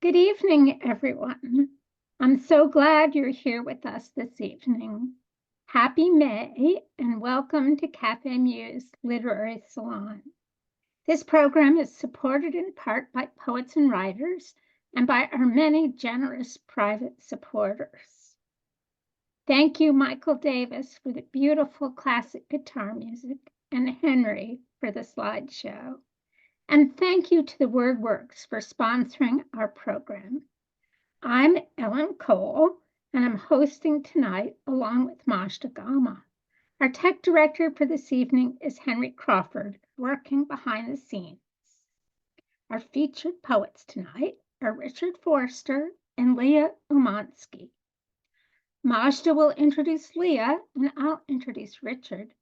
Good evening, everyone. I'm so glad you're here with us this evening. Happy May and welcome to Café Muse Literary Salon. This program is supported in part by poets and writers and by our many generous private supporters. Thank you, Michael Davis, for the beautiful classic guitar music and Henry for the slideshow. And thank you to the WordWorks for sponsoring our program. I'm Ellen Cole, and I'm hosting tonight along with Majda Gama. Our tech director for this evening is Henry Crawford, working behind the scenes. Our featured poets tonight are Richard Foerster and Leah Umansky. Majda will introduce Leah, and I'll introduce Richard.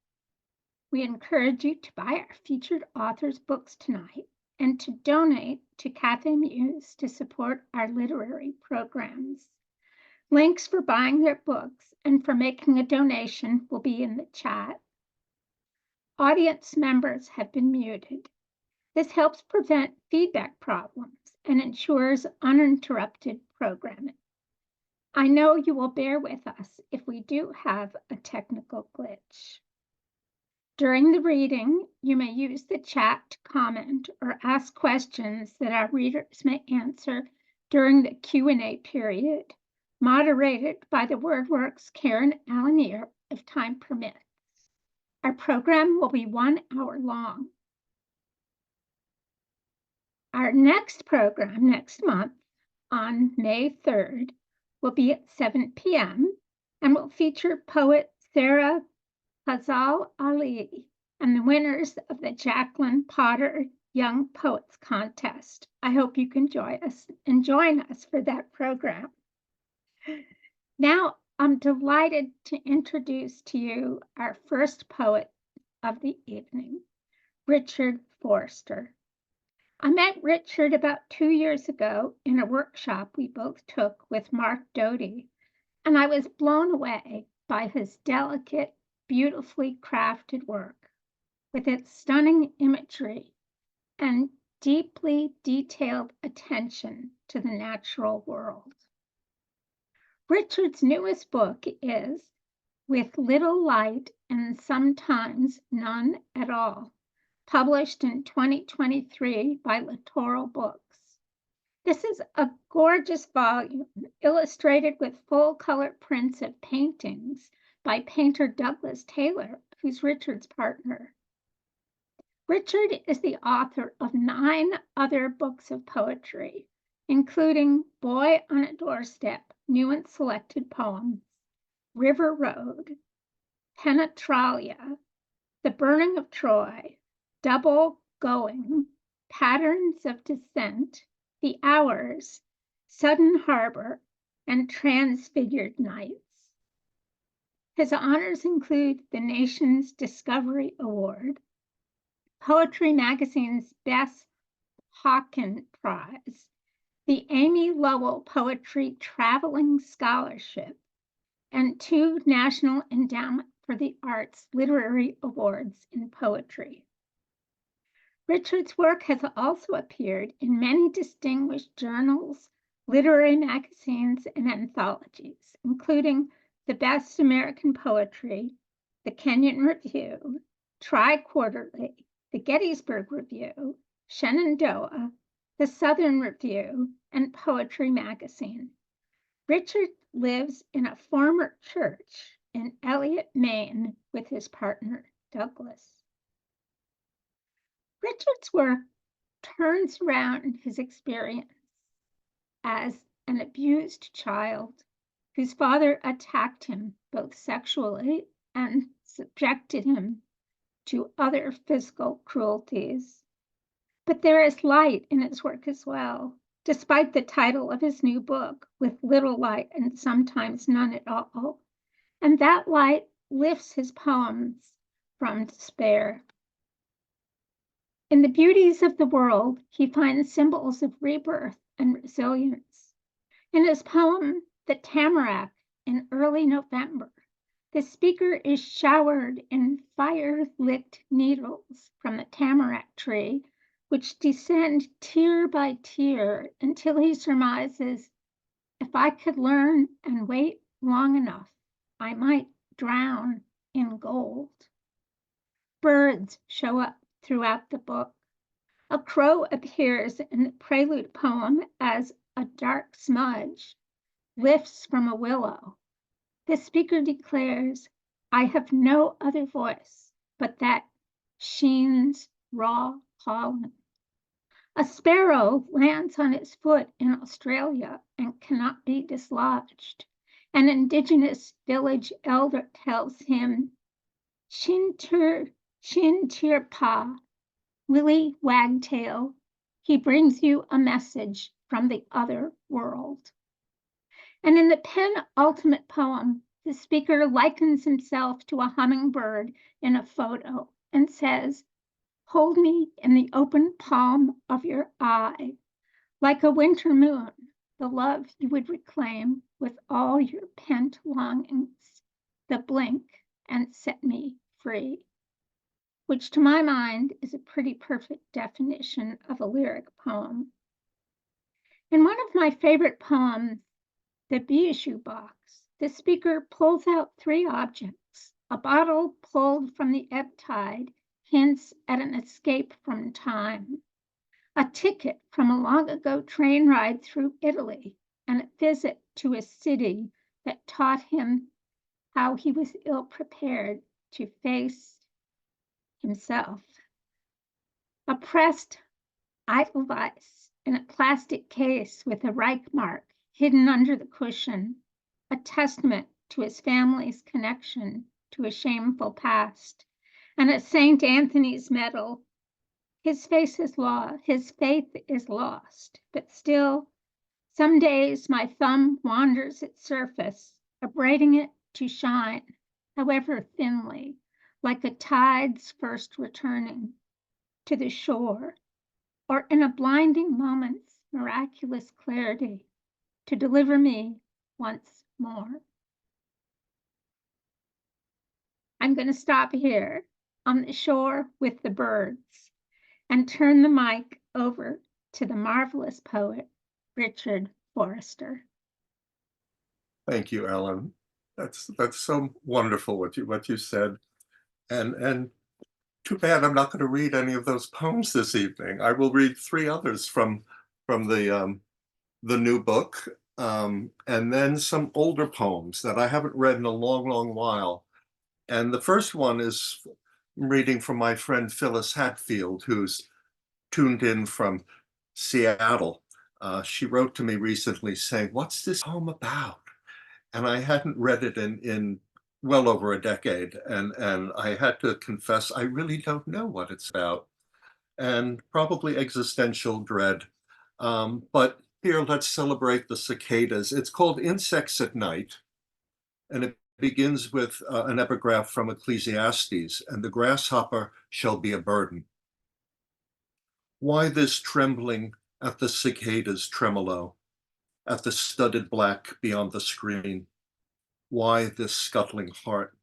We encourage you to buy our featured authors' books tonight and to donate to Café Muse to support our literary programs. Links for buying their books and for making a donation will be in the chat. Audience members have been muted. This helps prevent feedback problems and ensures uninterrupted programming. I know you will bear with us if we do have a technical glitch. During the reading, you may use the chat to comment or ask questions that our readers may answer during the Q&A period, moderated by the WordWorks Karen Alanier if time permits. Our program will be 1 hour long. Our next program next month on May 3rd will be at 7 p.m. and will feature poet Sarah Fazal Ali and the winners of the Jacqueline Potter Young Poets Contest. I hope you can join us for that program. Now, I'm delighted to introduce to you our first poet of the evening, Richard Foerster. I met Richard about 2 years ago in a workshop we both took with Mark Doty, and I was blown away by his delicate, beautifully crafted work with its stunning imagery and deeply detailed attention to the natural world. Richard's newest book is With Little Light and Sometimes None at All, published in 2023 by Littoral Books. This is a gorgeous volume illustrated with full-color prints of paintings by painter Douglas Taylor, who's Richard's partner. Richard is the author of 9 other books of poetry, including Boy on a Doorstep, New and Selected Poems, River Road, Penetralia, The Burning of Troy, Double Going, Patterns of Descent, The Hours, Sudden Harbor, and Transfigured Nights. His honors include the Nation's Discovery Award, Poetry Magazine's Bess Hawken Prize, the Amy Lowell Poetry Traveling Scholarship, and 2 National Endowment for the Arts Literary Awards in Poetry. Richard's work has also appeared in many distinguished journals, literary magazines, and anthologies, including the Best American Poetry, the Kenyon Review, Tri-Quarterly, the Gettysburg Review, Shenandoah, the Southern Review, and Poetry Magazine. Richard lives in a former church in Eliot, Maine, with his partner, Douglas. Richard's work turns around his experience as an abused child whose father attacked him both sexually and subjected him to other physical cruelties. But there is light in his work as well, despite the title of his new book, With Little Light and Sometimes None at All. And that light lifts his poems from despair. In the beauties of the world, he finds symbols of rebirth and resilience. In his poem, The Tamarack, in early November, the speaker is showered in fire-lit needles from the tamarack tree which descend tier by tier until he surmises, if I could learn and wait long enough, I might drown in gold. Birds show up throughout the book. A crow appears in the prelude poem as a dark smudge lifts from a willow. The speaker declares, I have no other voice but that Sheen's raw pollen. A sparrow lands on its foot in Australia and cannot be dislodged. An indigenous village elder tells him, Shin tir pa, Willie Wagtail, he brings you a message from the other world. And in the penultimate poem, the speaker likens himself to a hummingbird in a photo and says, hold me in the open palm of your eye, like a winter moon, the love you would reclaim with all your pent longings, the blink and set me free, which to my mind is a pretty perfect definition of a lyric poem. In one of my favorite poems, The Bijou Box, the speaker pulls out 3 objects. A bottle pulled from the ebb tide hints at an escape from time. A ticket from a long ago train ride through Italy and a visit to a city that taught him how he was ill prepared to face himself. A pressed Edelweiss in a plastic case with a Reich mark hidden under the cushion, a testament to his family's connection to a shameful past, and a St. Anthony's medal. His faith is lost, but still, some days my thumb wanders its surface, abrading it to shine, however thinly, like a tide's first returning to the shore, or in a blinding moment's miraculous clarity, to deliver me once more. I'm going to stop here on the shore with the birds and turn the mic over to the marvelous poet, Richard Foerster. Thank you, Ellen. That's so wonderful what you said. And too bad I'm not going to read any of those poems this evening. I will read 3 others from the new book, and then some older poems that I haven't read in a long, long while. And the first one is reading from my friend Phyllis Hatfield, who's tuned in from Seattle. She wrote to me recently saying, what's this poem about? And I hadn't read it in well over a decade. And I had to confess, I really don't know what it's about. And probably existential dread. But here, let's celebrate the cicadas. It's called Insects at Night. And it begins with an epigraph from Ecclesiastes, and the grasshopper shall be a burden. Why this trembling at the cicada's tremolo, at the studded black beyond the screen? Why this scuttling heart?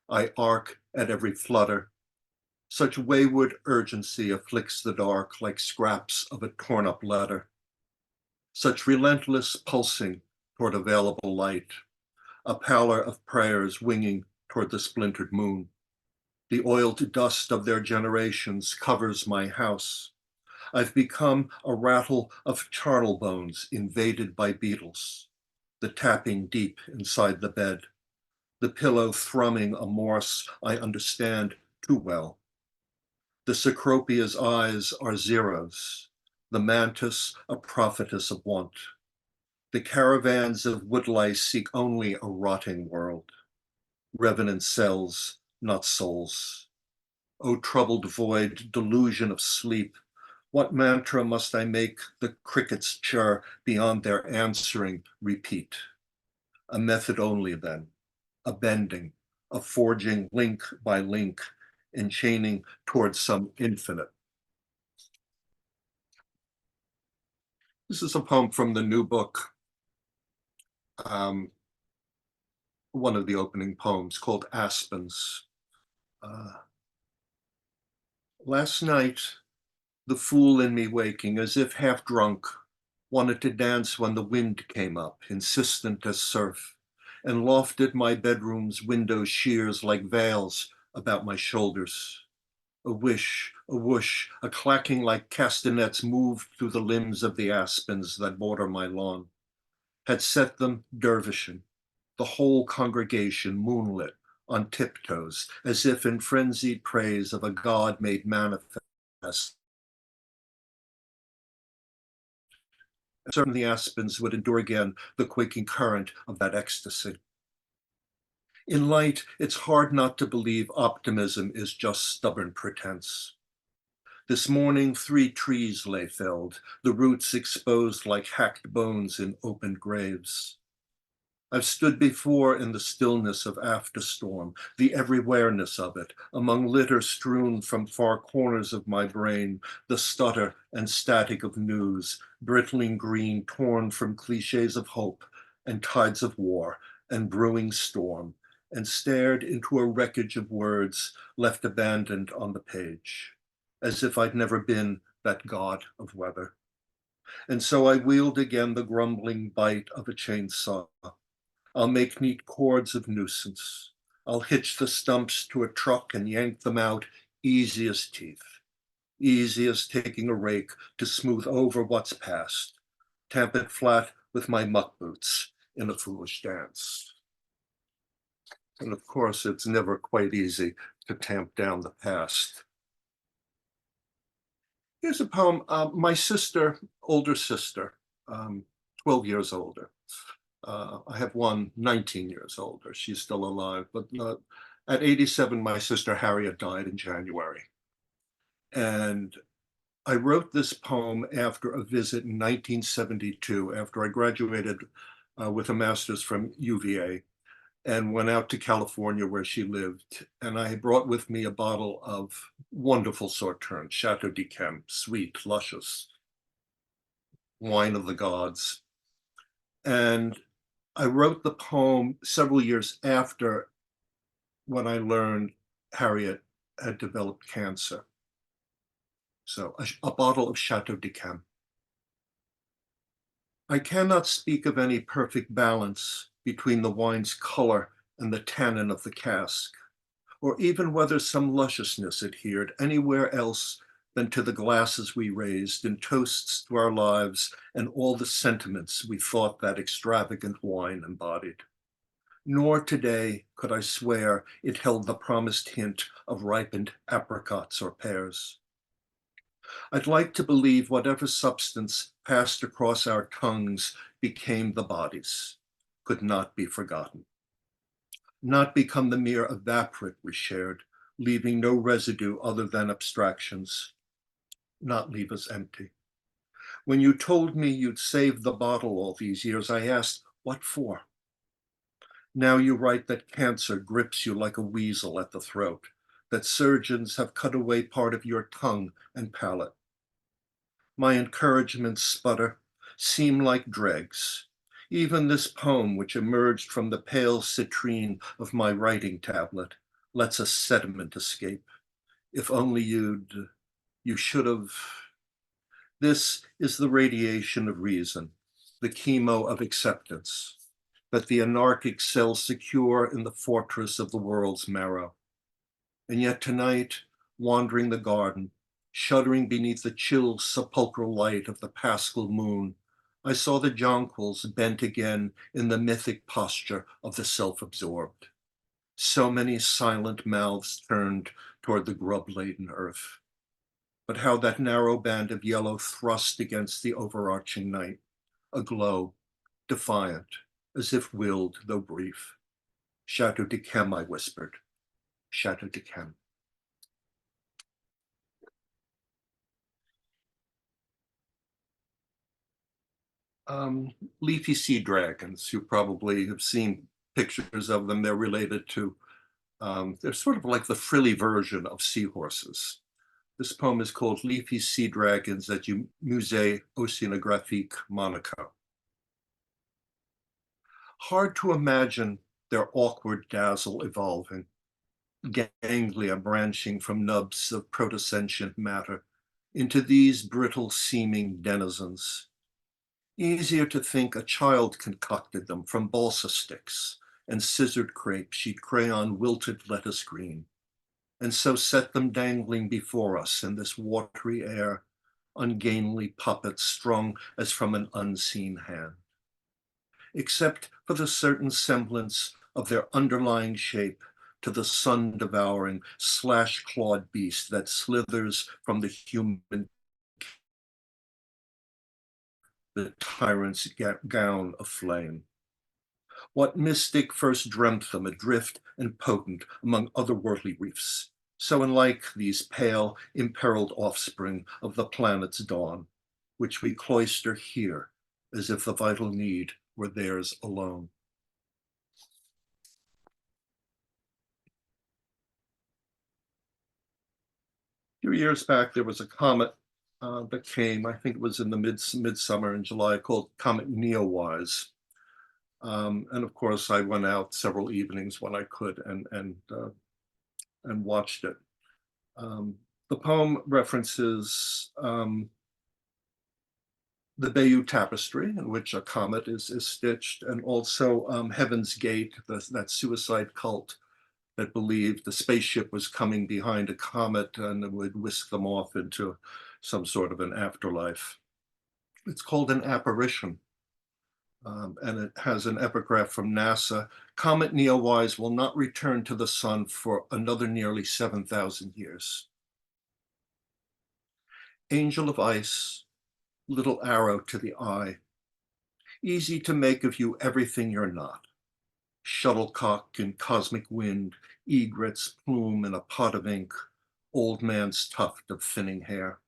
I arc at every flutter. Such wayward urgency afflicts the dark like scraps of a torn up letter. Such relentless pulsing toward available light. A pallor of prayers winging toward the splintered moon. The oiled dust of their generations covers my house. I've become a rattle of charnel bones invaded by beetles. The tapping deep inside the bed. The pillow thrumming a Morse I understand too well. The cecropia's eyes are zeros. The mantis a prophetess of want. The caravans of woodlice seek only a rotting world. Revenant cells, not souls. O troubled void, delusion of sleep, what mantra must I make the crickets chirr beyond their answering repeat? A method only then, a bending, a forging link by link, enchaining towards some infinite. This is a poem from the new book. One of the opening poems called Aspens. Last night, The fool in me waking, as if half drunk, wanted to dance when the wind came up, insistent as surf, and lofted my bedroom's window sheers like veils about my shoulders. A wish, a whoosh, a clacking like castanets moved through the limbs of the aspens that border my lawn, had set them dervishing, the whole congregation moonlit, on tiptoes, as if in frenzied praise of a God made manifest. Certain the aspens would endure again the quaking current of that ecstasy. In light, it's hard not to believe optimism is just stubborn pretense. This morning, 3 trees lay felled, the roots exposed like hacked bones in opened graves. I've stood before in the stillness of after storm, the everywhereness of it, among litter strewn from far corners of my brain, the stutter and static of news, brittling green torn from cliches of hope and tides of war and brewing storm, and stared into a wreckage of words left abandoned on the page, as if I'd never been that god of weather. And so I wield again the grumbling bite of a chainsaw. I'll make neat cords of nuisance. I'll hitch the stumps to a truck and yank them out, easy as teeth, easy as taking a rake to smooth over what's past, tamp it flat with my muck boots in a foolish dance. And of course, it's never quite easy to tamp down the past. Here's a poem, my sister, older sister, 12 years older. I have one 19 years older. She's still alive. But at 87, my sister Harriet died in January. And I wrote this poem after a visit in 1972, after I graduated with a master's from UVA and went out to California where she lived. And I brought with me a bottle of wonderful Sauterne, Chateau d'Yquem, sweet, luscious, wine of the gods. And I wrote the poem several years after when I learned Harriet had developed cancer. So a bottle of Chateau d'Yquem. I cannot speak of any perfect balance between the wine's color and the tannin of the cask, or even whether some lusciousness adhered anywhere else than to the glasses we raised in toasts to our lives and all the sentiments we thought that extravagant wine embodied. Nor today could I swear it held the promised hint of ripened apricots or pears. I'd like to believe whatever substance passed across our tongues became the body's, could not be forgotten, not become the mere evaporate we shared, leaving no residue other than abstractions, not leave us empty. When you told me you'd saved the bottle all these years, I asked, what for? Now you write that cancer grips you like a weasel at the throat, that surgeons have cut away part of your tongue and palate. My encouragements sputter, seem like dregs. Even this poem, which emerged from the pale citrine of my writing tablet, lets a sediment escape. If only you should have. This is the radiation of reason, the chemo of acceptance, that the anarchic cells secure in the fortress of the world's marrow. And yet tonight, wandering the garden, shuddering beneath the chill sepulchral light of the paschal moon, I saw the jonquils bent again in the mythic posture of the self-absorbed. So many silent mouths turned toward the grub-laden earth. But how that narrow band of yellow thrust against the overarching night, aglow, defiant, as if willed, though brief. Chateau d'Yquem, I whispered. Chateau d'Yquem. Leafy sea dragons, you probably have seen pictures of them. They're related to, they're sort of like the frilly version of seahorses. This poem is called Leafy Sea Dragons at Musée Oceanographique Monaco. Hard to imagine their awkward dazzle evolving, ganglia branching from nubs of protosentient matter, into these brittle-seeming denizens. Easier to think a child concocted them from balsa sticks and scissored crepe sheet crayon wilted lettuce green, and so set them dangling before us in this watery air, ungainly puppets strung as from an unseen hand. Except for the certain semblance of their underlying shape to the sun-devouring, slash-clawed beast that slithers from the human, the tyrant's gown of flame. What mystic first dreamt them adrift and potent among otherworldly reefs, so unlike these pale, imperiled offspring of the planet's dawn, which we cloister here as if the vital need were theirs alone. A few years back, there was a comet that came, I think it was in the midsummer in July, called Comet Neowise. And of course, I went out several evenings when I could and watched it. The poem references the Bayeux Tapestry, in which a comet is stitched, and also Heaven's Gate, that suicide cult that believed the spaceship was coming behind a comet and it would whisk them off into some sort of an afterlife. It's called an apparition, and it has an epigraph from NASA. Comet Neowise will not return to the sun for another nearly 7,000 years. Angel of ice, little arrow to the eye, easy to make of you everything you're not. Shuttlecock in cosmic wind, egret's plume in a pot of ink, old man's tuft of thinning hair.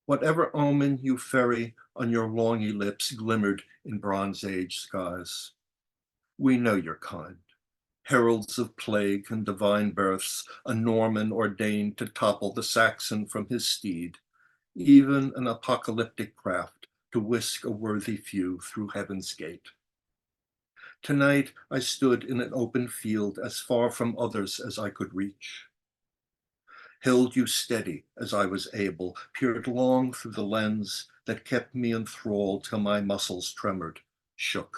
Whatever omen you ferry on your longy lips glimmered in Bronze Age skies. We know your kind, heralds of plague and divine births, a Norman ordained to topple the Saxon from his steed, even an apocalyptic craft to whisk a worthy few through Heaven's Gate. Tonight I stood in an open field as far from others as I could reach. Held you steady as I was able, peered long through the lens that kept me enthralled till my muscles tremored, shook.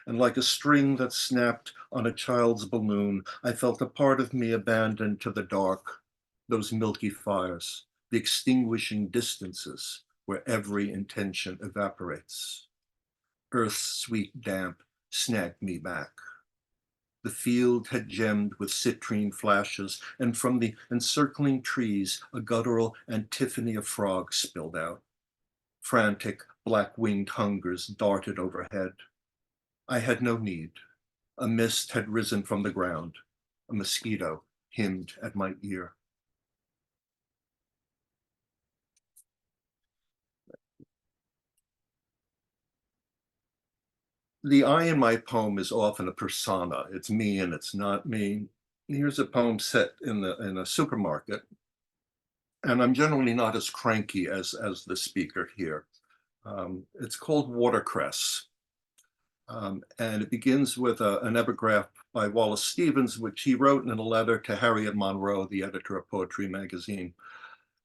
And like a string that snapped on a child's balloon, I felt a part of me abandoned to the dark, those milky fires, the extinguishing distances where every intention evaporates. Earth's sweet damp snagged me back. The field had gemmed with citrine flashes, and from the encircling trees, a guttural antiphony of frogs spilled out. Frantic, black-winged hungers darted overhead. I had no need. A mist had risen from the ground. A mosquito hymned at my ear. The I in my poem is often a persona. It's me and it's not me. Here's a poem set in a supermarket, and I'm generally not as cranky as the speaker here. It's called Watercress, and it begins with an epigraph by Wallace Stevens, which he wrote in a letter to Harriet Monroe, the editor of Poetry magazine.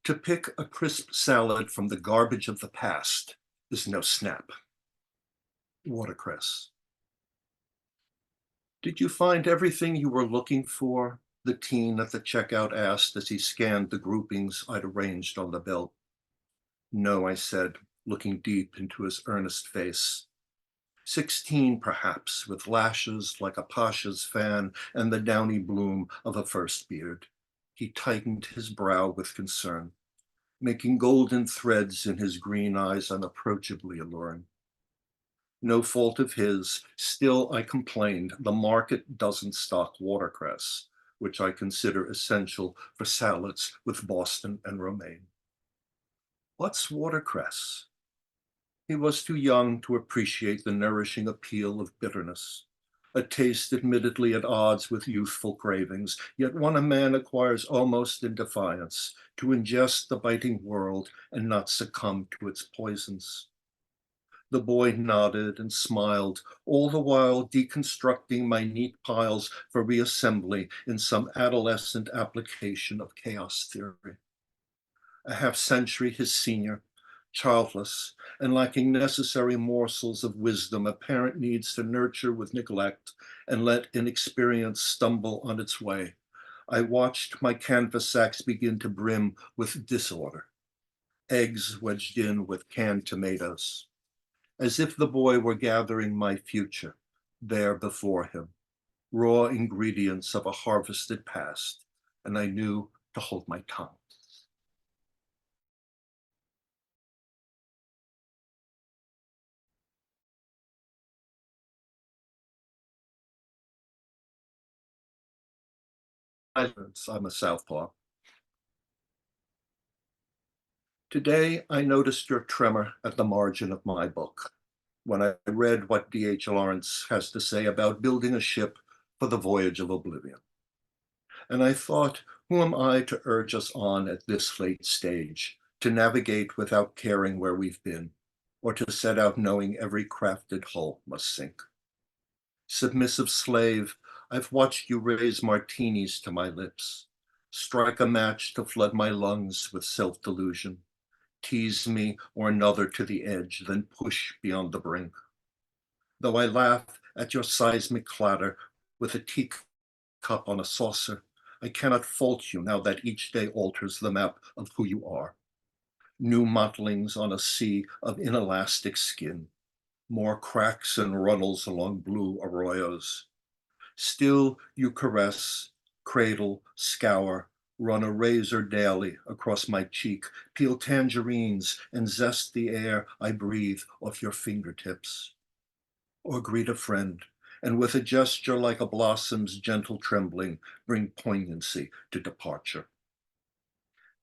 To pick a crisp salad from the garbage of the past is no snap. Watercress. Did you find everything you were looking for? The teen at the checkout asked as he scanned the groupings I'd arranged on the belt. No, I said, looking deep into his earnest face. 16, perhaps, with lashes like a pasha's fan and the downy bloom of a first beard. He tightened his brow with concern, making golden threads in his green eyes unapproachably alluring. No fault of his, still I complained, the market doesn't stock watercress, which I consider essential for salads with Boston and romaine. What's watercress? He was too young to appreciate the nourishing appeal of bitterness, a taste admittedly at odds with youthful cravings, yet one a man acquires almost in defiance, to ingest the biting world and not succumb to its poisons. The boy nodded and smiled, all the while deconstructing my neat piles for reassembly in some adolescent application of chaos theory. a half-century his senior, childless, and lacking necessary morsels of wisdom a parent needs to nurture with neglect and let inexperience stumble on its way. I watched my canvas sacks begin to brim with disorder, eggs wedged in with canned tomatoes, as if the boy were gathering my future there before him, raw ingredients of a harvested past, and I knew to hold my tongue. I'm a southpaw. Today, I noticed your tremor at the margin of my book when I read what D.H. Lawrence has to say about building a ship for the voyage of oblivion. And I thought, who am I to urge us on at this late stage, to navigate without caring where we've been, or to set out knowing every crafted hull must sink? Submissive slave, I've watched you raise martinis to my lips, strike a match to flood my lungs with self-delusion, tease me or another to the edge, then push beyond the brink. Though I laugh at your seismic clatter with a teacup on a saucer, I cannot fault you now that each day alters the map of who you are. New mottlings on a sea of inelastic skin, more cracks and runnels along blue arroyos. Still you caress, cradle, scour, run a razor daily across my cheek, peel tangerines and zest the air I breathe off your fingertips. Or greet a friend, and with a gesture like a blossom's gentle trembling, bring poignancy to departure.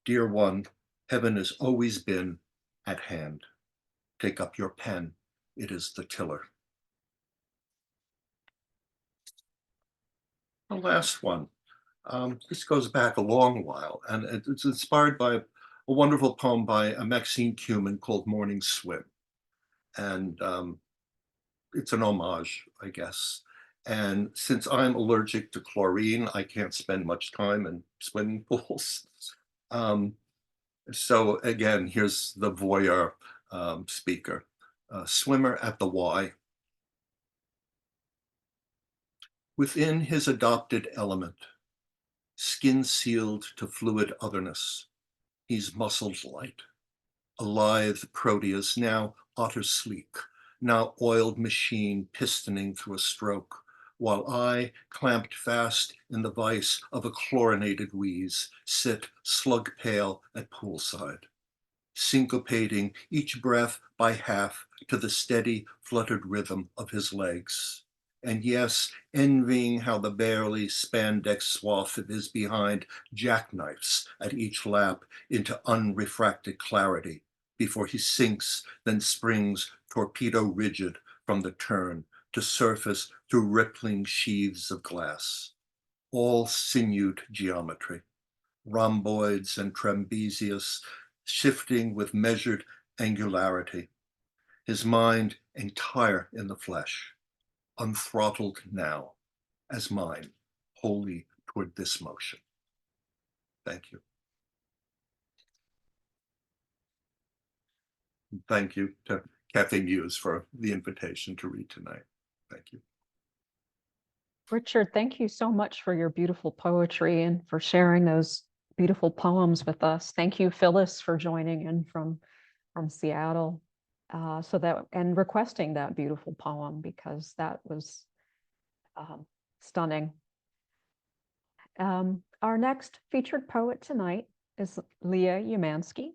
Dear one, heaven has always been at hand. Take up your pen, it is the tiller. The last one. This goes back a long while, and it's inspired by a wonderful poem by Maxine Cumin called Morning Swim. And it's an homage, I guess. And since I'm allergic to chlorine, I can't spend much time in swimming pools. So again, here's the voyeur speaker. Swimmer at the Y. Within his adopted element, skin sealed to fluid otherness, he's muscled light, a lithe Proteus, now otter sleek, now oiled machine pistoning through a stroke, while I, clamped fast in the vice of a chlorinated wheeze, sit slug pale at poolside, syncopating each breath by half to the steady, fluttered rhythm of his legs. And yes, envying how the barely spandex swath of his behind jackknifes at each lap into unrefracted clarity before he sinks, then springs torpedo rigid from the turn to surface through rippling sheaths of glass. All sinewed geometry, rhomboids and trapezius shifting with measured angularity, his mind entire in the flesh, unthrottled now, as mine, wholly toward this motion. Thank you. Thank you to Café Muse for the invitation to read tonight. Thank you. Richard, thank you so much for your beautiful poetry and for sharing those beautiful poems with us. Thank you, Phyllis, for joining in from Seattle, and requesting that beautiful poem, because that was stunning. Our next featured poet tonight is Leah Umansky.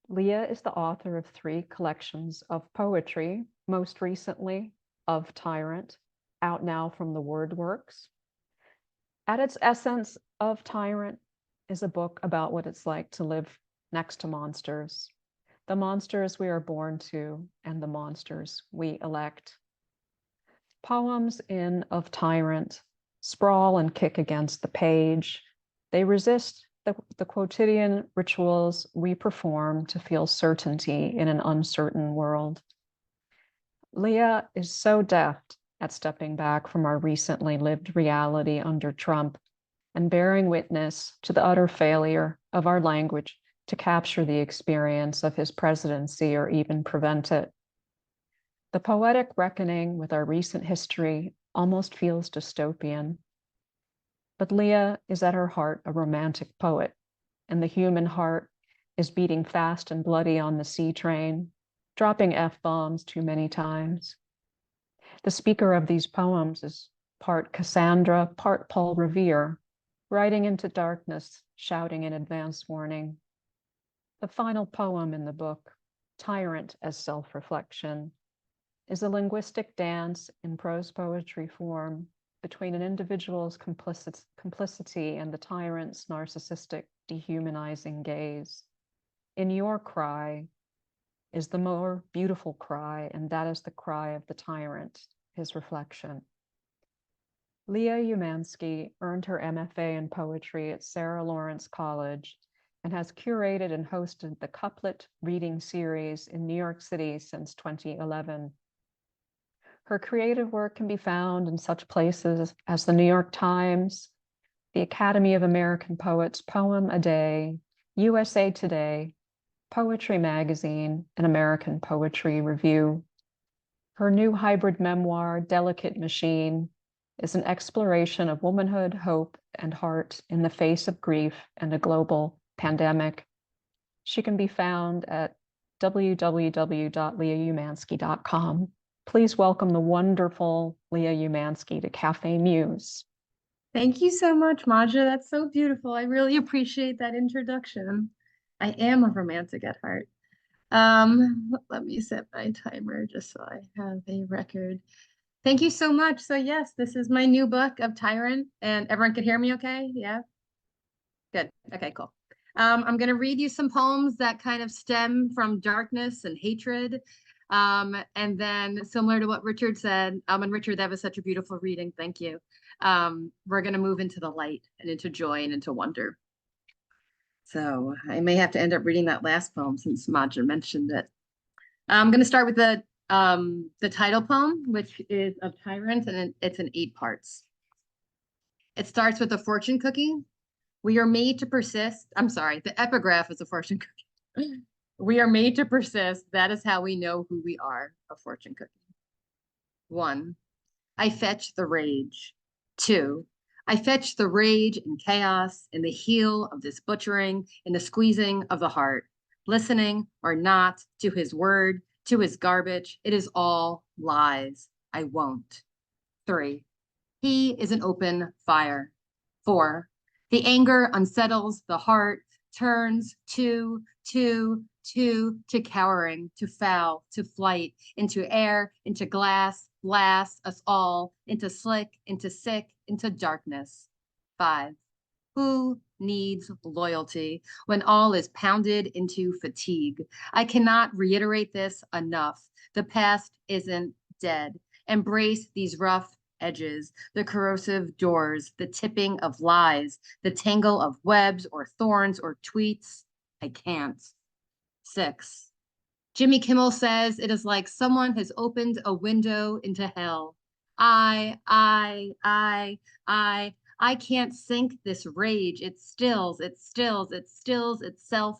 Leah is the author of 3 collections of poetry, most recently Of Tyrant, out now from the Word Works. At its essence, Of Tyrant is a book about what it's like to live next to monsters, the monsters we are born to and the monsters we elect. Poems in Of Tyrant sprawl and kick against the page. They resist the quotidian rituals we perform to feel certainty in an uncertain world. Leah is so deft at stepping back from our recently lived reality under Trump and bearing witness to the utter failure of our language to capture the experience of his presidency or even prevent it. The poetic reckoning with our recent history almost feels dystopian. But Leah is at her heart a romantic poet, and the human heart is beating fast and bloody on the sea train, dropping F-bombs too many times. The speaker of these poems is part Cassandra, part Paul Revere, riding into darkness, shouting in advance warning. The final poem in the book, Tyrant as Self-Reflection, is a linguistic dance in prose poetry form between an individual's complicity and the tyrant's narcissistic, dehumanizing gaze. In your cry is the more beautiful cry, and that is the cry of the tyrant, his reflection. Leah Umansky earned her MFA in poetry at Sarah Lawrence College and has curated and hosted the Couplet Reading Series in New York City since 2011. Her creative work can be found in such places as the New York Times, the Academy of American Poets Poem a Day, USA Today, Poetry Magazine, and American Poetry Review. Her new hybrid memoir, Delicate Machine, is an exploration of womanhood, hope, and heart in the face of grief and a global pandemic. She can be found at www.leahumansky.com. Please welcome the wonderful Leah Umansky to Café Muse. Thank you so much, Maja. That's so beautiful. I really appreciate that introduction. I am a romantic at heart. Let me set my timer just so I have a record. Thank you so much. So yes, this is my new book of Tyrant, and everyone can hear me okay? Yeah? Good. Okay, cool. I'm going to read you some poems that kind of stem from darkness and hatred. And then similar to what Richard said, and Richard, that was such a beautiful reading. Thank you. We're going to move into the light and into joy and into wonder. So I may have to end up reading that last poem since Maja mentioned it. I'm going to start with the title poem, which is of Tyrant, and it's in 8 parts. It starts with a fortune cookie. We are made to persist. I'm sorry, the epigraph is a fortune cookie. We are made to persist. That is how we know who we are, a fortune cookie. 1, I fetch the rage. 2, I fetch the rage and chaos in the heel of this butchering, in the squeezing of the heart, listening or not to his word, to his garbage. It is all lies. I won't. 3, he is an open fire. 4, the anger unsettles the heart, turns to cowering, to foul, to flight, into air, into glass, blast us all, into slick, into sick, into darkness. 5, who needs loyalty when all is pounded into fatigue? I cannot reiterate this enough. The past isn't dead. Embrace these rough edges, the corrosive doors, the tipping of lies, the tangle of webs or thorns or tweets. I can't. 6, Jimmy Kimmel says it is like someone has opened a window into hell. I can't sink this rage. It stills itself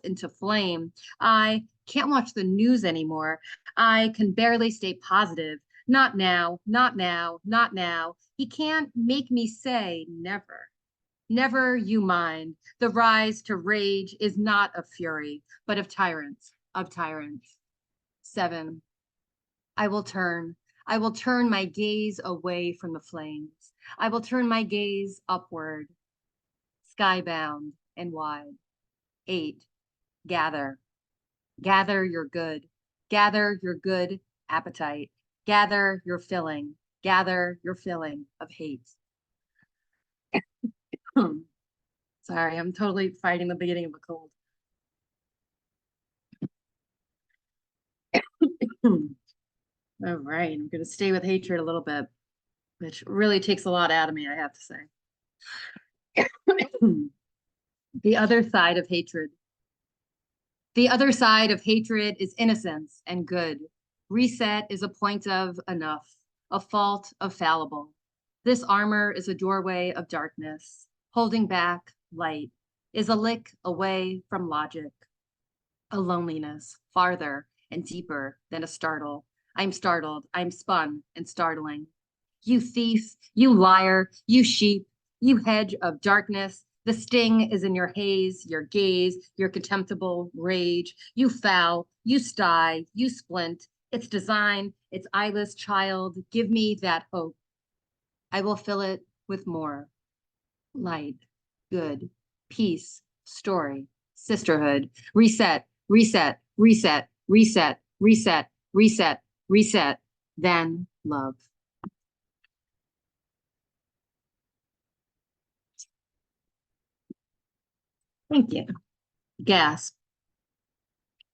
into flame. I can't watch the news anymore. I can barely stay positive. Not now, not now, not now. He can't make me say never. Never you mind. The rise to rage is not of fury, but of tyrants, of tyrants. 7, I will turn my gaze away from the flames. I will turn my gaze upward, skybound and wide. 8, gather your good appetite. Gather your filling of hate. Sorry, I'm totally fighting the beginning of a cold. All right, I'm going to stay with hatred a little bit, which really takes a lot out of me, I have to say. The other side of hatred. The other side of hatred is innocence and good. Reset is a point of enough, a fault of fallible. This armor is a doorway of darkness. Holding back light is a lick away from logic. a loneliness farther and deeper than a startle. I'm startled, I'm spun and startling. You thief, you liar, you sheep, you hedge of darkness. The sting is in your haze, your gaze, your contemptible rage. You foul, you sty, you splint. Its design, its eyeless child, give me that hope. I will fill it with more. Light, good, peace, story, sisterhood, reset, reset, reset, reset, reset, reset, reset, then love. Thank you. Gasp.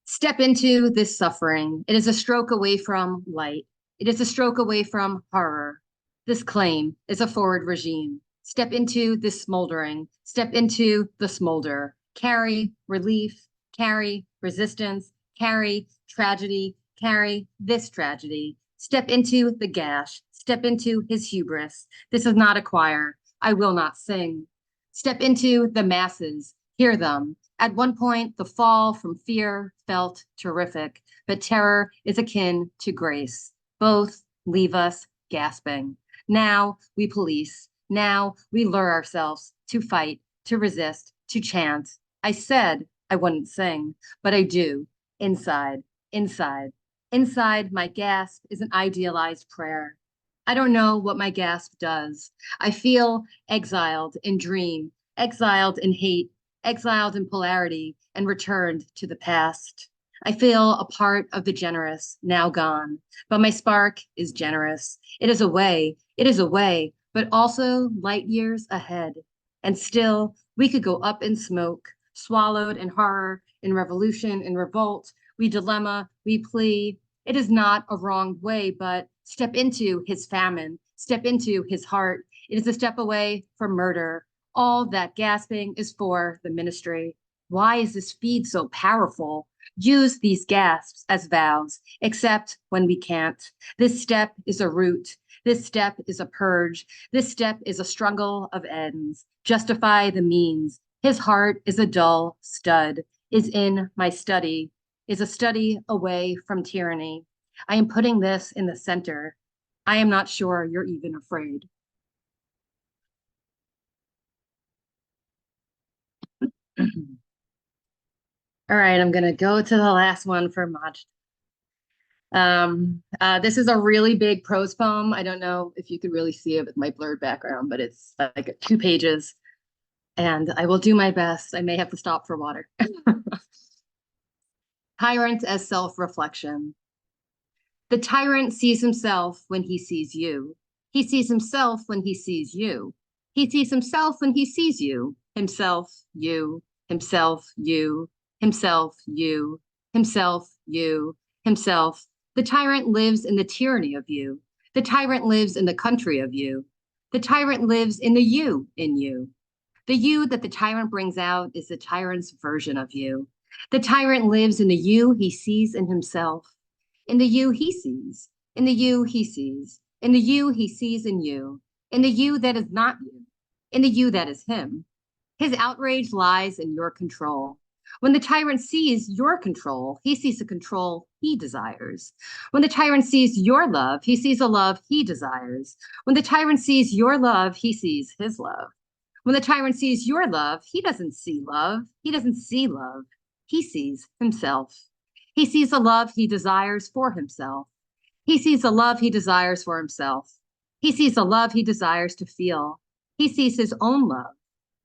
Step into this suffering. It is a stroke away from light. It is a stroke away from horror. This claim is a forward regime. Step into this smoldering. Step into the smolder. Carry relief, carry resistance, carry tragedy, carry this tragedy. Step into the gash. Step into his hubris. This is not a choir. I will not sing. Step into the masses. Hear them. At one point, the fall from fear felt terrific, but terror is akin to grace. Both leave us gasping. Now we police. Now we lure ourselves to fight, to resist, to chant. I said I wouldn't sing, but I do. Inside, inside, inside my gasp is an idealized prayer. I don't know what my gasp does. I feel exiled in dream, exiled in hate, exiled in polarity, and returned to the past. I feel a part of the generous, now gone, but my spark is generous. It is away, but also light years ahead. And still, we could go up in smoke, swallowed in horror, in revolution, in revolt. We dilemma, we plea. It is not a wrong way, but step into his famine, step into his heart. It is a step away from murder. All that gasping is for the ministry. Why is this feed so powerful? Use these gasps as vows, except when we can't. This step is a root. This step is a purge. This step is a struggle of ends. Justify the means. His heart is a dull stud, is in my study, is a study away from tyranny. I am putting this in the center. I am not sure you're even afraid. All right, I'm gonna go to the last one for Maj. This is a really big prose poem. I don't know if you could really see it with my blurred background, but it's like 2 pages, and I will do my best. I may have to stop for water. Tyrant as self-reflection. The tyrant sees himself when he sees you. He sees himself when he sees you. He sees himself when he sees you. Himself, you, himself, you, himself, you, himself, you, himself. The tyrant lives in the tyranny of you. The tyrant lives in the country of you. The tyrant lives in the you in you. The you that the tyrant brings out is the tyrant's version of you. The tyrant lives in the you he sees in himself. In the you he sees, in the you he sees, in the you he sees in you, in the you that is not you, in the you that is him. His outrage lies in your control. When the tyrant sees your control, he sees the control he desires. When the tyrant sees your love, he sees a love he desires. When the tyrant sees your love, he sees his love. When the tyrant sees your love, he doesn't see love. He doesn't see love. He sees himself. He sees the love he desires for himself. He sees the love he desires for himself. He sees the love he desires to feel. He sees his own love.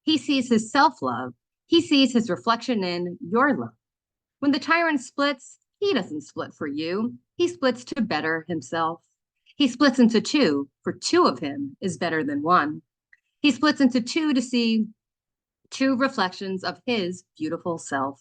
He sees his self-love. He sees his reflection in your love. When the tyrant splits, he doesn't split for you. He splits to better himself. He splits into 2, for 2 of him is better than 1. He splits into 2 to see 2 reflections of his beautiful self.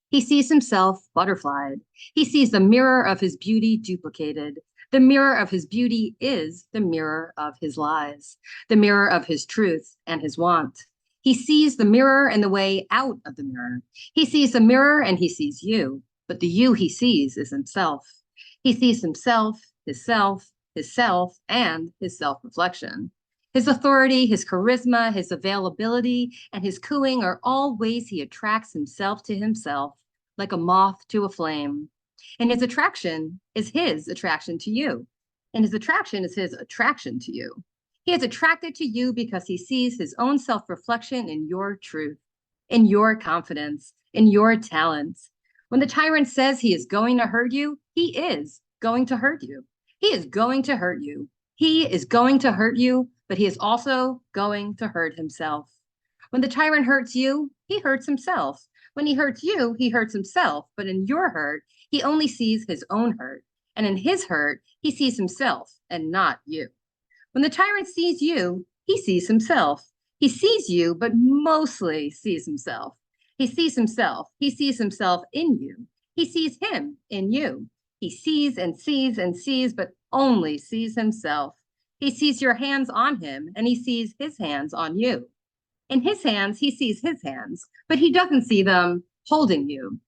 He sees himself butterflied. He sees the mirror of his beauty duplicated. The mirror of his beauty is the mirror of his lies, the mirror of his truth and his want. He sees the mirror and the way out of the mirror. He sees the mirror and he sees you, but the you he sees is himself. He sees himself, his self, and his self-reflection. His authority, his charisma, his availability, and his cooing are all ways he attracts himself to himself. like a moth to a flame. And his attraction is his attraction to you. And his attraction is his attraction to you. He is attracted to you because he sees his own self-reflection in your truth, in your confidence, in your talents. When the tyrant says he is going to hurt you, he is going to hurt you. He is going to hurt you. He is going to hurt you, but he is also going to hurt himself. When the tyrant hurts you, he hurts himself. When he hurts you, he hurts himself. But in your hurt, he only sees his own hurt. And in his hurt, he sees himself and not you. When the tyrant sees you, he sees himself. He sees you, but mostly sees himself. He sees himself. He sees himself in you. He sees him in you. He sees and sees and sees, but only sees himself. He sees your hands on him, and he sees his hands on you. In his hands, he sees his hands, but he doesn't see them holding you.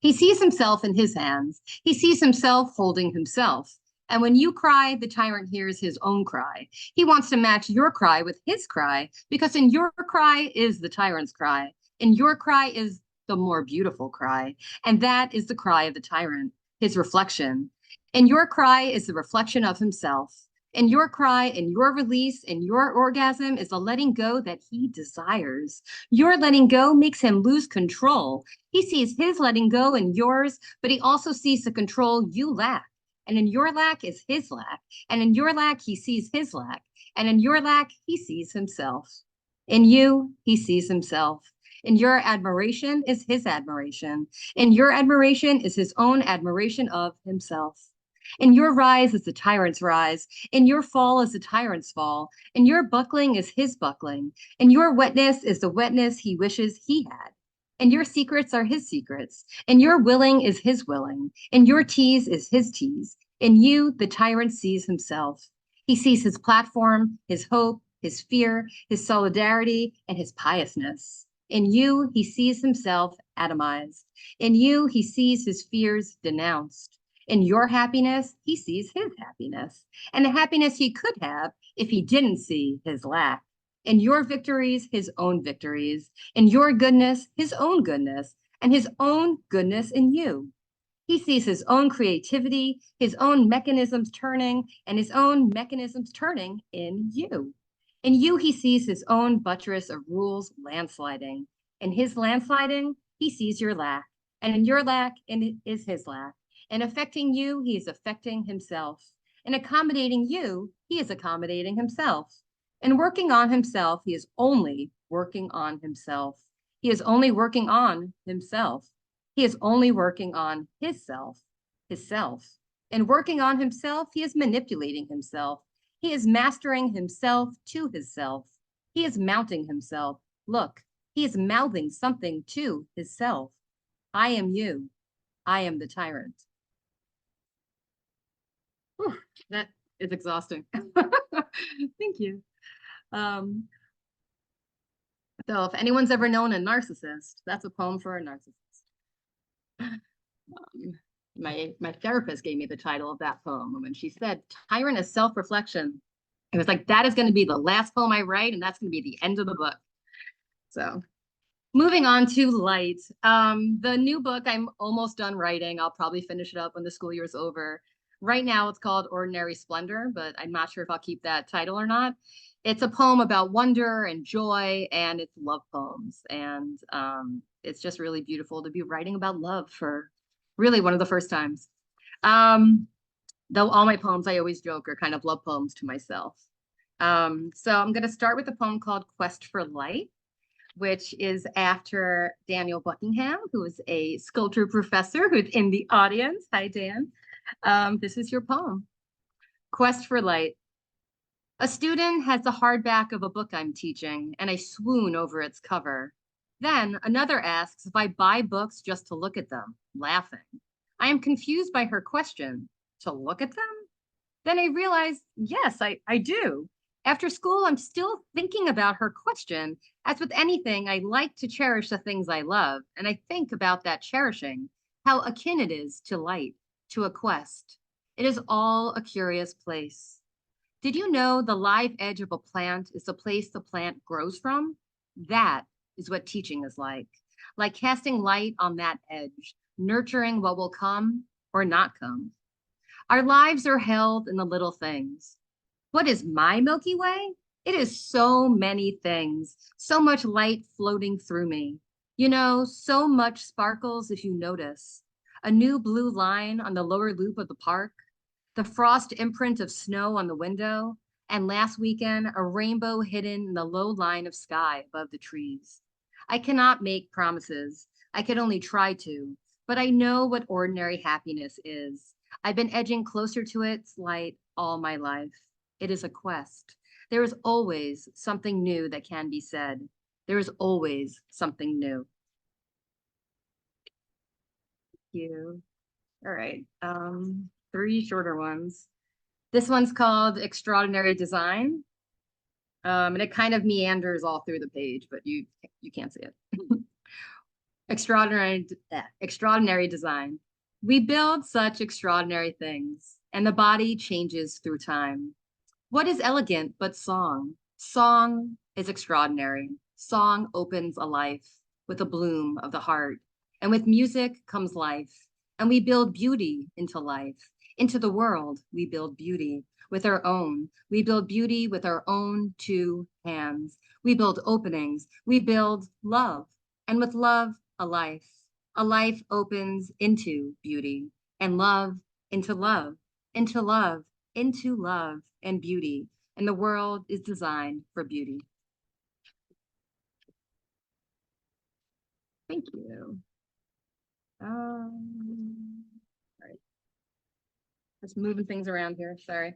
He sees himself in his hands. He sees himself holding himself. And when you cry, the tyrant hears his own cry. He wants to match your cry with his cry, because in your cry is the tyrant's cry. In your cry is the more beautiful cry. And that is the cry of the tyrant, his reflection. And your cry is the reflection of himself. And your cry and your release and your orgasm is the letting go that he desires. Your letting go makes him lose control. He sees his letting go in yours, but he also sees the control you lack. And in your lack is his lack. And in your lack, he sees his lack. And in your lack, he sees himself. In you, he sees himself. In your admiration is his admiration. In your admiration is his own admiration of himself. In your rise is the tyrant's rise. In your fall is the tyrant's fall. In your buckling is his buckling. In your wetness is the wetness he wishes he had. And your secrets are his secrets. And your willing is his willing. And your tease is his tease. In you, the tyrant sees himself. He sees his platform, his hope, his fear, his solidarity, and his piousness. In you, he sees himself atomized. In you, he sees his fears denounced. In your happiness, he sees his happiness, and the happiness he could have if he didn't see his lack. In your victories, his own victories. In your goodness, his own goodness, and his own goodness in you. He sees his own creativity, his own mechanisms turning, and his own mechanisms turning in you. In you, he sees his own buttress of rules landsliding. In his landsliding, he sees your lack, and in your lack is his lack. In affecting you, he is affecting himself. In accommodating you, he is accommodating himself. In working on himself, he is only working on himself. He is only working on himself. He is only working on his self. In working on himself, he is manipulating himself. He is mastering himself to his self. He is mounting himself. Look, he is mouthing something to his self. I am you. I am the tyrant. Whew, that is exhausting. Thank you. So if anyone's ever known a narcissist, that's a poem for a narcissist. My therapist gave me the title of that poem. When she said, Tyrant is self-reflection, it was like, that is going to be the last poem I write, and that's going to be the end of the book. So moving on to Light. The new book I'm almost done writing. I'll probably finish it up when the school year is over. Right now it's called Ordinary Splendor, but I'm not sure if I'll keep that title or not. It's a poem about wonder and joy, and it's love poems. And it's just really beautiful to be writing about love for really one of the first times. Though all my poems, I always joke, are kind of love poems to myself. So I'm going to start with a poem called Quest for Light, which is after Daniel Buckingham, who is a sculpture professor who's in the audience. Hi, Dan. This is your poem. Quest for Light. A student has the hardback of a book I'm teaching, and I swoon over its cover. Then another asks if I buy books just to look at them, laughing. I am confused by her question. To look at them? Then I realize, yes, I do. After school, I'm still thinking about her question. As with anything, I like to cherish the things I love, and I think about that cherishing, how akin it is to light, to a quest. It is all a curious place. Did you know the live edge of a plant is the place the plant grows from? That is what teaching is like. like casting light on that edge, nurturing what will come or not come. Our lives are held in the little things. What is my Milky Way? It is so many things, so much light floating through me. You know, so much sparkles if you notice. A new blue line on the lower loop of the park, the frost imprint of snow on the window, and last weekend, a rainbow hidden in the low line of sky above the trees. I cannot make promises. I could only try to, but I know what ordinary happiness is. I've been edging closer to its light all my life. It is a quest. There is always something new that can be said. There is always something new. Thank you. All right, 3 shorter ones. This one's called Extraordinary Design. And it kind of meanders all through the page, but you can't see it. Extraordinary design. We build such extraordinary things, and the body changes through time. What is elegant but song? Song is extraordinary. Song opens a life with a bloom of the heart, and with music comes life, and we build beauty into life. Into the world, we build beauty with our own. We build beauty with our own 2 hands. We build openings. We build love. And with love, a life. A life opens into beauty, and love into love, into love, into love and beauty. And the world is designed for beauty. Thank you. All right. Just moving things around here, sorry.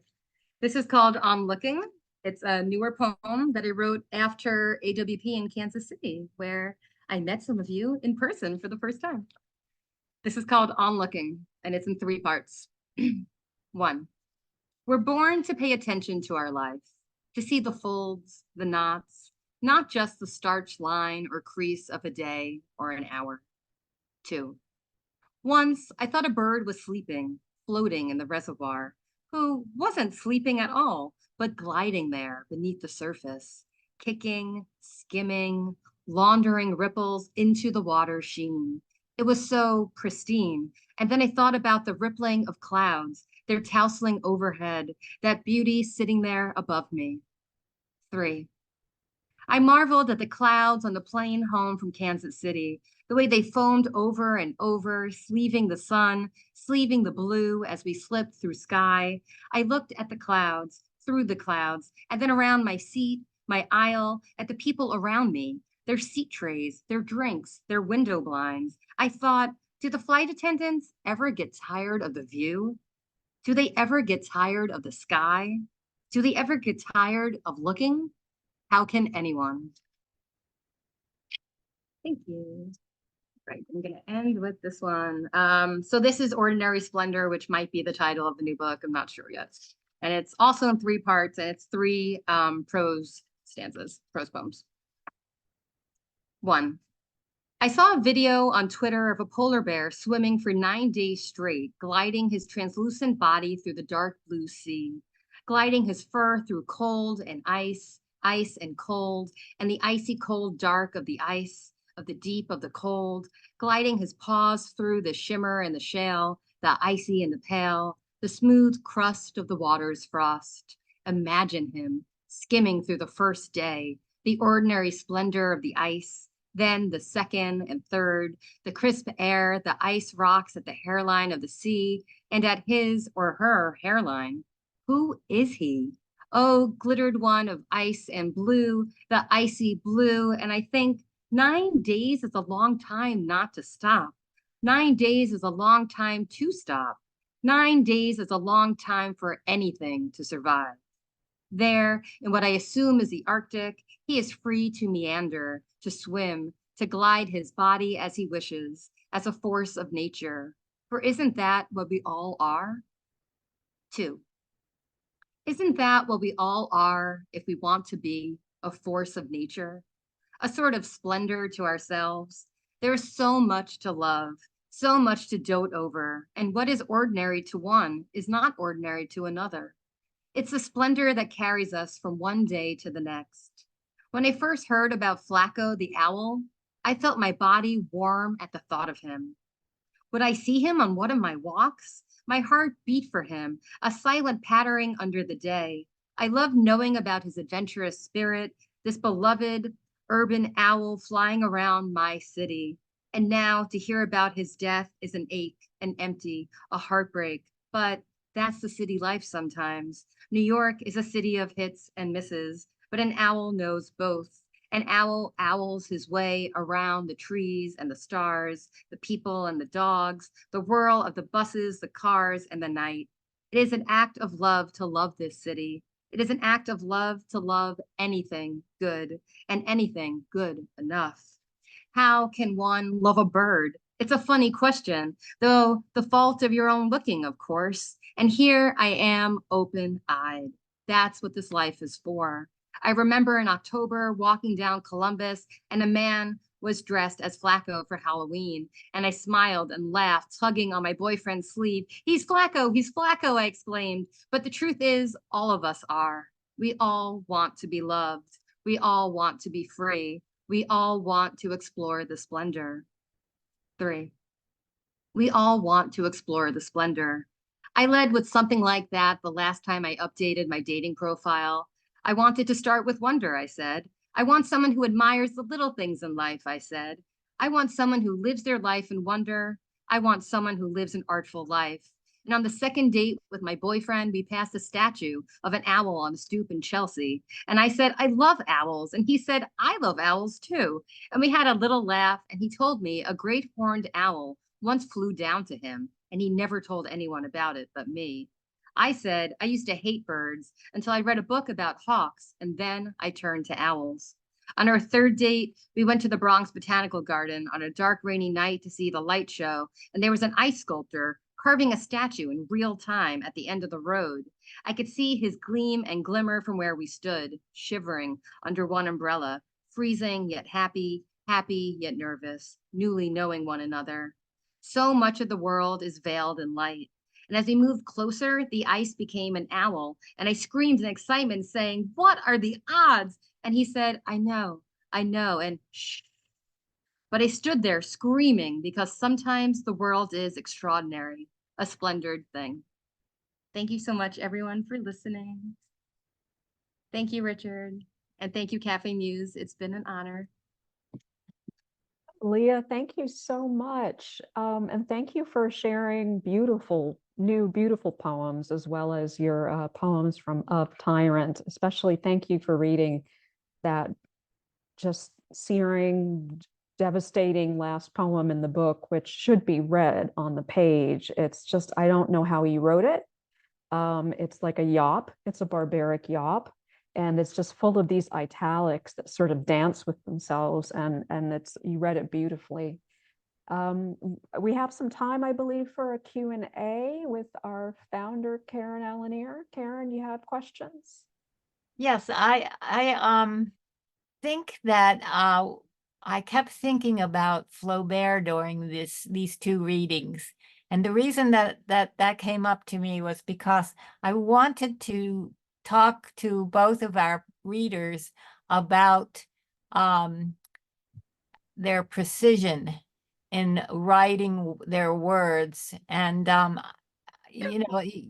This is called On Looking. It's a newer poem that I wrote after AWP in Kansas City, where I met some of you in person for the first time. This is called On Looking, and it's in 3 parts. 1, we're born to pay attention to our life, to see the folds, the knots, not just the starch line or crease of a day or an hour. 2, once I thought a bird was sleeping, floating in the reservoir, who wasn't sleeping at all, but gliding there beneath the surface, kicking, skimming, laundering ripples into the water sheen. It was so pristine. And then I thought about the rippling of clouds, their tousling overhead, that beauty sitting there above me. 3, I marveled at the clouds on the plane home from Kansas City, the way they foamed over and over, sleeving the sun, sleeving the blue as we slipped through sky. I looked at the clouds, through the clouds, and then around my seat, my aisle, at the people around me, their seat trays, their drinks, their window blinds. I thought, do the flight attendants ever get tired of the view? Do they ever get tired of the sky? Do they ever get tired of looking? How can anyone? Thank you. Right, I'm gonna end with this one. So this is Ordinary Splendor, which might be the title of the new book. I'm not sure yet. And it's also in 3 parts, and it's 3 prose stanzas, prose poems. 1, I saw a video on Twitter of a polar bear swimming for 9 days straight, gliding his translucent body through the dark blue sea, gliding his fur through cold and ice, ice and cold, and the icy cold dark of the ice, of the deep of the cold, gliding his paws through the shimmer and the shale, the icy and the pale, the smooth crust of the water's frost. Imagine him skimming through the first day, the ordinary splendor of the ice, then the second and third, the crisp air, the ice rocks at the hairline of the sea, and at his or her hairline. Who is he? Oh, glittered one of ice and blue, the icy blue, and I think 9 days is a long time not to stop. 9 days is a long time to stop. 9 days is a long time for anything to survive. There, in what I assume is the Arctic, he is free to meander, to swim, to glide his body as he wishes, as a force of nature. For isn't that what we all are? 2, isn't that what we all are if we want to be a force of nature? A sort of splendor to ourselves. There's so much to love, so much to dote over, and what is ordinary to one is not ordinary to another. It's the splendor that carries us from one day to the next. When I first heard about Flacco the owl, I felt my body warm at the thought of him. Would I see him on one of my walks? My heart beat for him, a silent pattering under the day. I loved knowing about his adventurous spirit, this beloved urban owl flying around my city. And now to hear about his death is an ache, an empty, a heartbreak. But that's the city life sometimes. New York is a city of hits and misses, but an owl knows both. An owl owls his way around the trees and the stars, the people and the dogs, the whirl of the buses, the cars, and the night. It is an act of love to love this city. It is an act of love to love anything good and anything good enough. How can one love a bird? It's a funny question, though the fault of your own looking, of course. And here I am open-eyed. That's what this life is for. I remember in October walking down Columbus and a man was dressed as Flacco for Halloween. And I smiled and laughed, tugging on my boyfriend's sleeve. He's Flacco, I exclaimed. But the truth is, all of us are. We all want to be loved. We all want to be free. We all want to explore the splendor. 3. We all want to explore the splendor. I led with something like that the last time I updated my dating profile. I wanted to start with wonder, I said. I want someone who admires the little things in life, I said. I want someone who lives their life in wonder. I want someone who lives an artful life. And on the second date with my boyfriend, we passed a statue of an owl on a stoop in Chelsea. And I said, I love owls. And he said, I love owls too. And we had a little laugh, and he told me a great horned owl once flew down to him, and he never told anyone about it but me. I said I used to hate birds until I read a book about hawks, and then I turned to owls. On our third date, we went to the Bronx Botanical Garden on a dark, rainy night to see the light show, and there was an ice sculptor carving a statue in real time at the end of the road. I could see his gleam and glimmer from where we stood, shivering under one umbrella, freezing yet happy, happy yet nervous, newly knowing one another. So much of the world is veiled in light. And as we moved closer, the ice became an owl. And I screamed in excitement, saying, what are the odds? And he said, I know, and shh. But I stood there screaming because sometimes the world is extraordinary, a splendid thing. Thank you so much, everyone, for listening. Thank you, Richard. And thank you, Café Muse. It's been an honor. Leah, thank you so much. And thank you for sharing beautiful poems, as well as your poems from Of Tyrant. Especially thank you for reading that just searing, devastating last poem in the book, which should be read on the page. It's just, I don't know how he wrote it. It's like a yop. It's a barbaric yop. And it's just full of these italics that sort of dance with themselves, and you read it beautifully. We have some time, I believe, for a Q&A with our founder, Karen Alanier. Karen, you have questions? Yes, I think that I kept thinking about Flaubert during these two readings. And the reason that came up to me was because I wanted to talk to both of our readers about their precision in writing their words. And,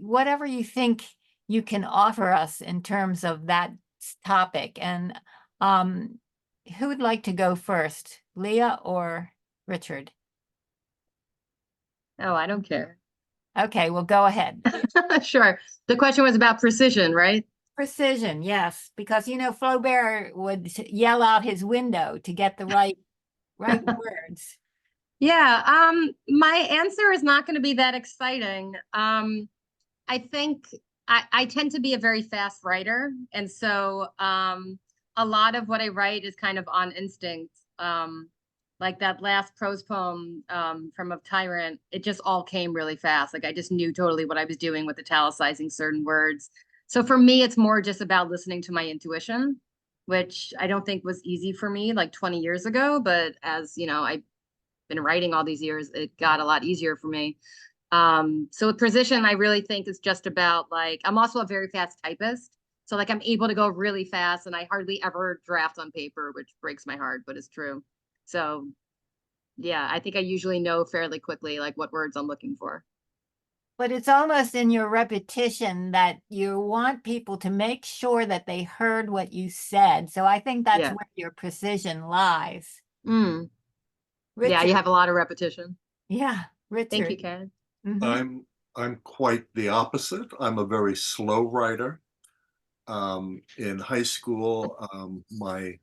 whatever you think you can offer us in terms of that topic. And who would like to go first, Leah or Richard? Oh, I don't care. Okay, well, go ahead. Sure. The question was about precision, right? Precision, yes, because Flaubert would yell out his window to get the right words. Yeah, my answer is not going to be that exciting. I think I tend to be a very fast writer, and so a lot of what I write is kind of on instinct. Like that last prose poem from Of Tyrant, it just all came really fast. Like I just knew totally what I was doing with italicizing certain words. So for me, it's more just about listening to my intuition, which I don't think was easy for me like 20 years ago. But as I've been writing all these years, it got a lot easier for me. So with precision, I really think is just about like, I'm also a very fast typist. So like I'm able to go really fast, and I hardly ever draft on paper, which breaks my heart, but it's true. So yeah, I think I usually know fairly quickly like what words I'm looking for. But it's almost in your repetition that you want people to make sure that they heard what you said. So I think that's Yeah. where your precision lies. Mm. Yeah, Richard, you have a lot of repetition. yeah, Thank you, Richard. Karen. Mhm. I'm quite the opposite. I'm a very slow writer. In high school, my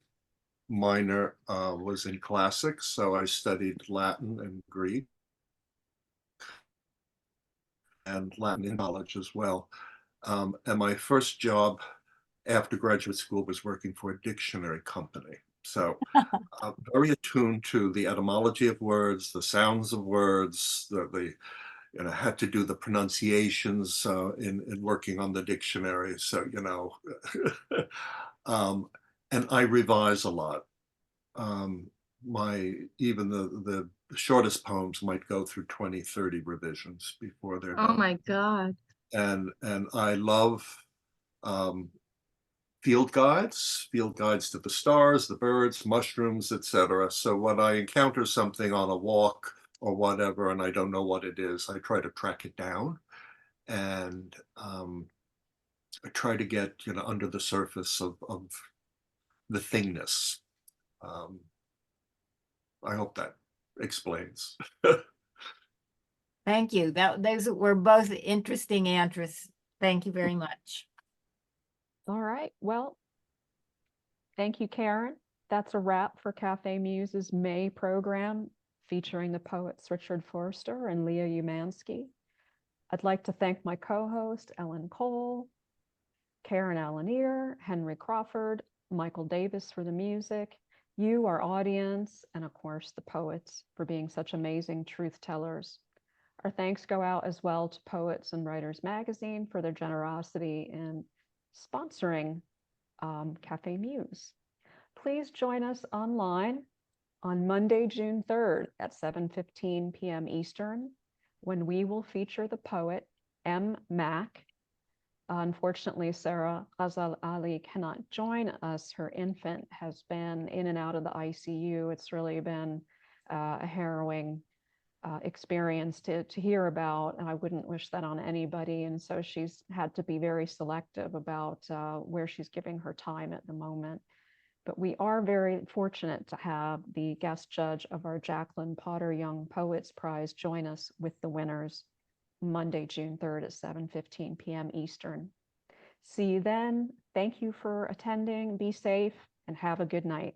minor was in classics, so I studied Latin and Greek and Latin in college as well. And my first job after graduate school was working for a dictionary company. So very attuned to the etymology of words, the sounds of words, had to do the pronunciations in working on the dictionary. So, and I revise a lot. Even the shortest poems might go through 20, 30 revisions before they're Oh done. my God. And I love field guides to the stars, the birds, mushrooms, etc. So when I encounter something on a walk or whatever, and I don't know what it is, I try to track it down, and I try to get under the surface of the thingness. Um, I hope that explains. Thank you. Those were both interesting answers. Thank you very much. All right. Well, thank you, Karen. That's a wrap for Cafe Muse's May program featuring the poets Richard Foerster and Leah Umansky. I'd like to thank my co-host, Ellen Cole, Karen Alanier, Henry Crawford, Michael Davis for the music, you, our audience, and of course the poets for being such amazing truth tellers. Our thanks go out as well to Poets and Writers Magazine for their generosity in sponsoring Cafe Muse. Please join us online on Monday, June 3rd at 7:15 p.m. Eastern, when we will feature the poet M. Mack. Unfortunately, Sarah Ghazal Ali cannot join us. Her infant has been in and out of the ICU. It's really been a harrowing experience to hear about, and I wouldn't wish that on anybody. And so she's had to be very selective about where she's giving her time at the moment. But we are very fortunate to have the guest judge of our Jacqueline Potter Young Poets Prize join us with the winners Monday, June 3rd at 7:15 p.m. Eastern. See you then. Thank you for attending. Be safe and have a good night.